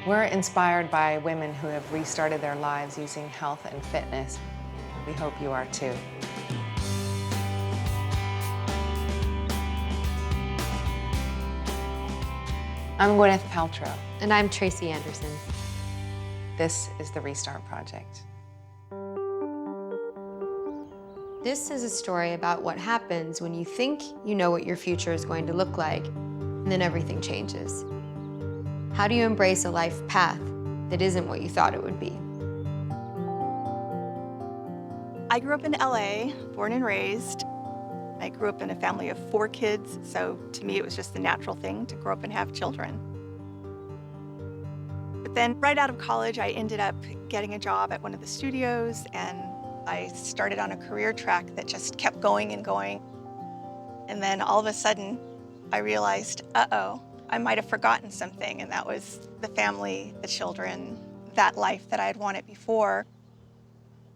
We're inspired by women who have restarted their lives using health and fitness. We hope you are too. I'm Gwyneth Paltrow. And I'm Tracy Anderson. This is the Restart Project. This is a story about what happens when you think you know what your future is going to look like, and then everything changes. How do you embrace a life path that isn't what you thought it would be? I grew up in LA, born and raised. I grew up in a family of 4 kids, so to me it was just the natural thing to grow up and have children. But then right out of college, I ended up getting a job at one of the studios, and I started on a career track that just kept going and going. And then all of a sudden, I realized, uh-oh, I might have forgotten something, and that was the family, the children, that life that I had wanted before.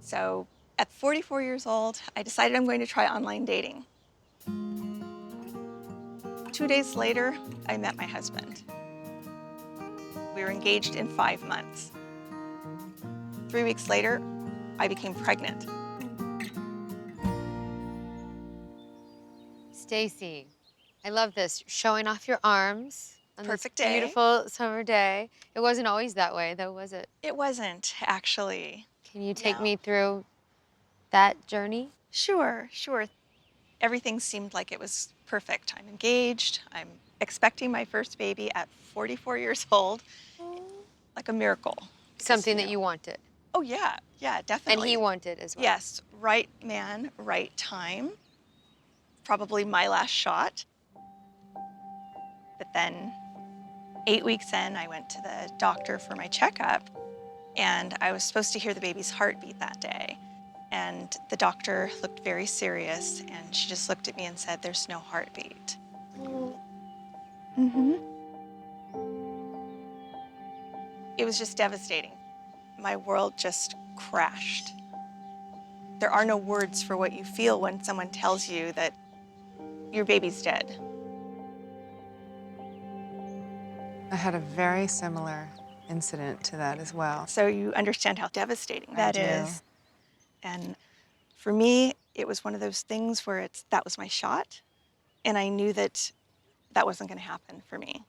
So at 44 years old, I decided I'm going to try online dating. 2 days later, I met my husband. We were engaged in 5 months. 3 weeks later, I became pregnant. Stacie, I love this. Showing off your arms on Perfect this day. beautiful summer day. It wasn't always that way, though, was it? It wasn't, actually. Can you take No. me through that journey? Sure. Everything seemed like it was perfect. I'm engaged. I'm expecting my first baby at 44 years old. Like a miracle. Something Because, that you wanted. Oh, yeah, definitely. And he wanted as well. Yes, right man, right time. Probably my last shot. But then 8 weeks in, I went to the doctor for my checkup, and I was supposed to hear the baby's heartbeat that day. And the doctor looked very serious, and she just looked at me and said, "There's no heartbeat." It was just devastating. My world just crashed. There are no words for what you feel when someone tells you that your baby's dead. I had a very similar incident to that as well. So you understand how devastating that do. is. And for me, it was one of those things where that was my shot, and I knew that that wasn't going to happen for me.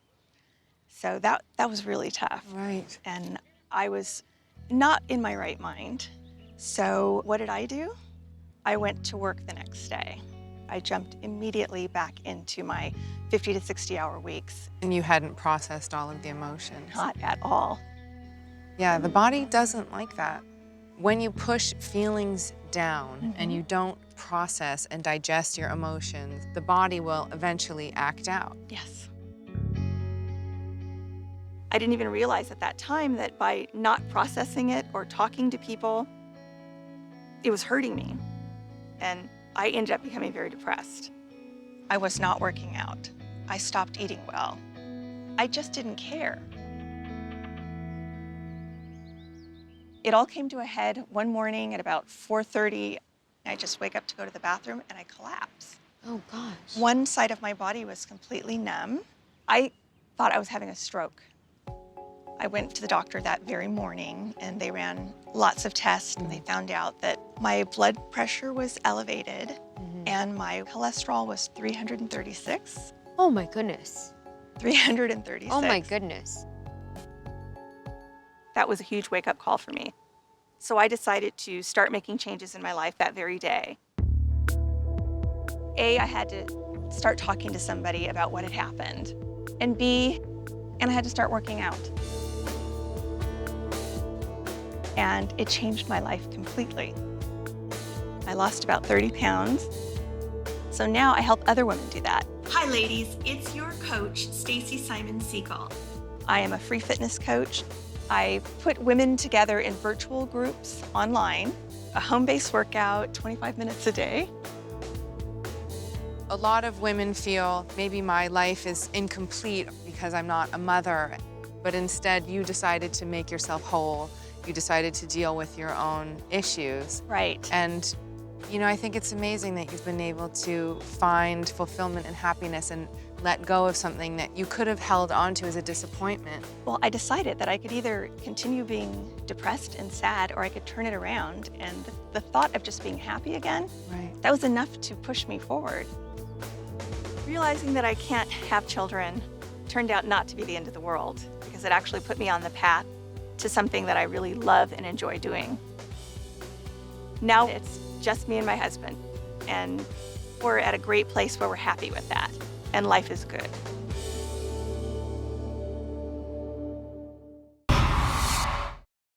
So that was really tough. Right. And I was not in my right mind. So what did I do? I went to work the next day. I jumped immediately back into my 50 to 60-hour weeks. And you hadn't processed all of the emotions. Not at all. Yeah, the body doesn't like that. When you push feelings down and you don't process and digest your emotions, the body will eventually act out. Yes. I didn't even realize at that time that by not processing it or talking to people, it was hurting me. And I ended up becoming very depressed. I was not working out. I stopped eating well. I just didn't care. It all came to a head one morning at about 4:30. I just wake up to go to the bathroom and I collapse. Oh, gosh. One side of my body was completely numb. I thought I was having a stroke. I went to the doctor that very morning, and they ran lots of tests, and they found out that my blood pressure was elevated and my cholesterol was 336. Oh, my goodness. 336. Oh, my goodness. That was a huge wake-up call for me. So I decided to start making changes in my life that very day. A, I had to start talking to somebody about what had happened. And B, I had to start working out. And it changed my life completely. I lost about 30 pounds. So now I help other women do that. Hi ladies, it's your coach, Stacie Simon-Segal. I am a free fitness coach. I put women together in virtual groups online, a home-based workout, 25 minutes a day. A lot of women feel maybe my life is incomplete because I'm not a mother, but instead you decided to make yourself whole. You decided to deal with your own issues. Right. And, you know, I think it's amazing that you've been able to find fulfillment and happiness and let go of something that you could have held onto as a disappointment. Well, I decided that I could either continue being depressed and sad, or I could turn it around. And the thought of just being happy again, Right. that was enough to push me forward. Realizing that I can't have children turned out not to be the end of the world, because it actually put me on the path to something that I really love and enjoy doing. Now it's just me and my husband, and we're at a great place where we're happy with that, and life is good.